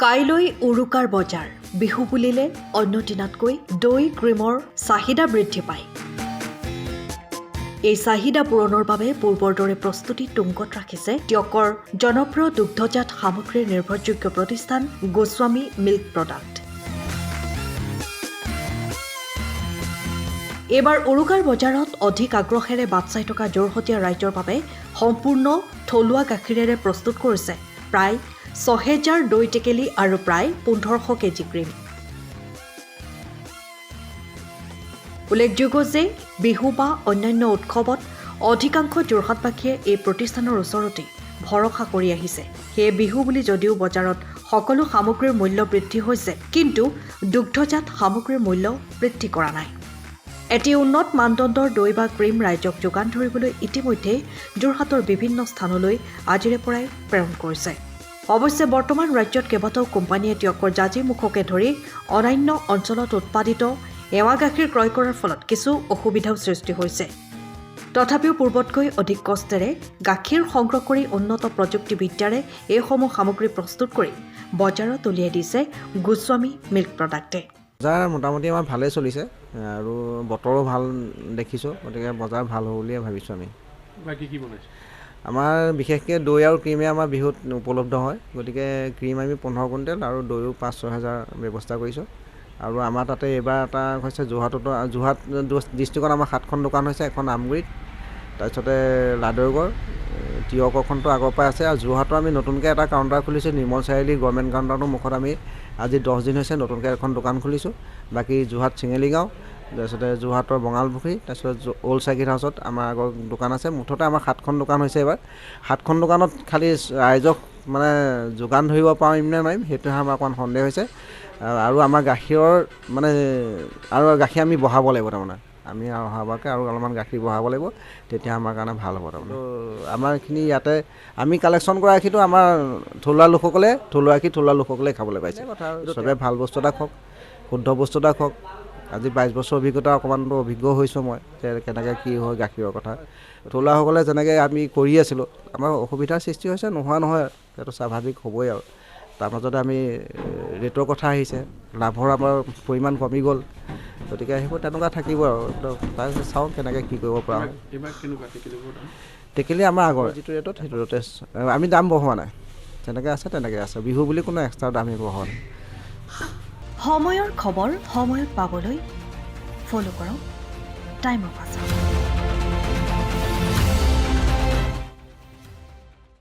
কাইলৈ উৰুকাৰ বজাৰ বিহু বুলিলে অন্য দিনতকৈ দৈ ক্ৰীমৰ চাহিদা বৃদ্ধি পায়। এই চাহিদা পূৰণৰ বাবে পূৰ্বৰ দৰে প্ৰস্তুতি তুংগত ৰাখিছে টিয়কৰ জনপ্ৰিয় দুগ্ধজাত সামগ্ৰীৰ নিৰ্ভৰযোগ্য প্ৰতিষ্ঠান গোস্বামী মিল্ক প্ৰডাক্ট। এইবাৰ উৰুকাৰ বজাৰত অধিক আগ্ৰহেৰে বাট চাই থকা যোৰহতীয়া ৰাইজৰ বাবে সম্পূৰ্ণ থলুৱা গাখীৰেৰে প্ৰস্তুত কৰিছে প্ৰায় ৬,০০০ দৈ টেকেলি আৰু প্ৰায় ১৫০০ কেজি ক্ৰীম। উল্লেখযোগ্য যে বিহু বা অন্যান্য উৎসৱত অধিকাংশ যোৰহাটবাসীয়ে এই প্ৰতিষ্ঠানৰ ওচৰতে ভৰসা কৰি আহিছে। সেয়ে বিহু বুলি যদিও বজাৰত সকলো সামগ্ৰীৰ মূল্য বৃদ্ধি হৈছে, কিন্তু দুগ্ধজাত সামগ্ৰীৰ মূল্য বৃদ্ধি কৰা নাই। এটি উন্নত মানদণ্ডৰ দৈ বা ক্ৰীম ৰাইজক যোগান ধৰিবলৈ ইতিমধ্যে যোৰহাটৰ বিভিন্ন স্থানলৈ আজিৰে পৰাই প্ৰেৰণ কৰিছে। অৱশ্যে বৰ্তমান ৰাজ্যত কেইবাটাও কোম্পানীয়ে টিয়কৰ জাজিমুখকে ধৰি অন্যান্য অঞ্চলত উৎপাদিত এৱা গাখীৰ ক্ৰয় কৰাৰ ফলত কিছু অসুবিধাও সৃষ্টি হৈছে। তথাপিও পূৰ্বতকৈ অধিক কষ্টেৰে গাখীৰ সংগ্ৰহ কৰি উন্নত প্ৰযুক্তিবিদ্যাৰে এইসমূহ সামগ্ৰী প্ৰস্তুত কৰি বজাৰত উলিয়াই দিছে গোস্বামী মিল্ক প্ৰডাক্টে। বজাৰ মোটামুটি আমাৰ ভালেই চলিছে আৰু বতৰো ভাল দেখিছোঁ, গতিকে বজাৰ ভাল হ'ব বুলিয়ে ভাবিছোঁ আমি। বাকী কি বনাইছে? আমাৰ বিশেষকৈ দৈ আৰু ক্ৰীমে আমাৰ বিহুত উপলব্ধ হয়, গতিকে ক্ৰীম আমি ১৫ কুইণ্টেল আৰু দৈও ৫-৬ হাজাৰ ব্যৱস্থা কৰিছোঁ। আৰু আমাৰ তাতে এইবাৰ এটা হৈছে যোৰহাট ডিষ্ট্ৰিক্টত আমাৰ 7খন দোকান হৈছে, এখন আমগুৰিত, তাৰপিছতে লাদৈগড়, টিয়কৰখনটো আগৰ পৰাই আছে, আৰু যোৰহাটৰ আমি নতুনকৈ এটা কাউণ্টাৰ খুলিছোঁ, নিৰ্মল চাৰিআলি গভৰ্ণমেণ্ট কাউণ্টাৰটোৰ মুখত আমি আজি 10 দিন হৈছে নতুনকৈ এখন দোকান খুলিছোঁ। বাকী যোৰহাট চিঙেলিগাঁও, তাৰপিছতে যোৰহাটৰ বঙালপুখুৰী, তাৰপিছত অল্ড চাৰ্কিট হাউচত আমাৰ আগৰ দোকান আছে। মুঠতে আমাৰ 7খন দোকান হৈছে এইবাৰ। 7খন দোকানত খালি ৰাইজক মানে যোগান ধৰিব পাৰিম নে নোৱাৰিম সেইটোহে আমাৰ অকণমান সন্দেহ হৈছে। আৰু আমাৰ গাখীৰৰ মানে আৰু গাখীৰ আমি বঢ়াব লাগিব, তাৰমানে আমি অহাবাৰকৈ আৰু অলপমান গাখীৰ বঢ়াব লাগিব, তেতিয়া আমাৰ কাৰণে ভাল হ'ব। তাৰমানে আমাৰখিনি ইয়াতে আমি কালেকশ্যন কৰা গাখীৰটো আমাৰ থলুৱা লোকসকলে খাবলৈ পাইছে। চবে ভাল বস্তু এটা খাওক, শুদ্ধ বস্তু এটা খাওক। আজি 22 বছৰ অভিজ্ঞতা, অকণমানতো অভিজ্ঞ হৈছোঁ মই যে কেনেকৈ কি হয় গাখীৰৰ কথা। থলুৱাসকলে যেনেকৈ আমি কৰি আছিলোঁ, আমাৰ অসুবিধাৰ সৃষ্টি হৈছে, নোহোৱা নহয়, সেইটো স্বাভাৱিক হ'বই। আৰু তাৰ মাজতে আমি ৰেটৰ কথা আহিছে, লাভৰ আমাৰ পৰিমাণ কমি গ'ল, গতিকে সেইবোৰ তেনেকুৱা থাকিব আৰু তাৰপিছত চাওঁ কেনেকৈ কি কৰিব পৰা হয়। টেকেলি আমাৰ আগৰ যিটো ৰেটত সেইটো ৰেটে আমি দাম বঢ়োৱা নাই, যেনেকৈ আছে তেনেকৈ আছে। বিহু বুলি কোনো এক্সট্ৰা দাম বঢ়োৱা নাই। সময়ৰ খবৰ সময়ত পাবলৈ ফ'ল' কৰক টাইম অফ আছে।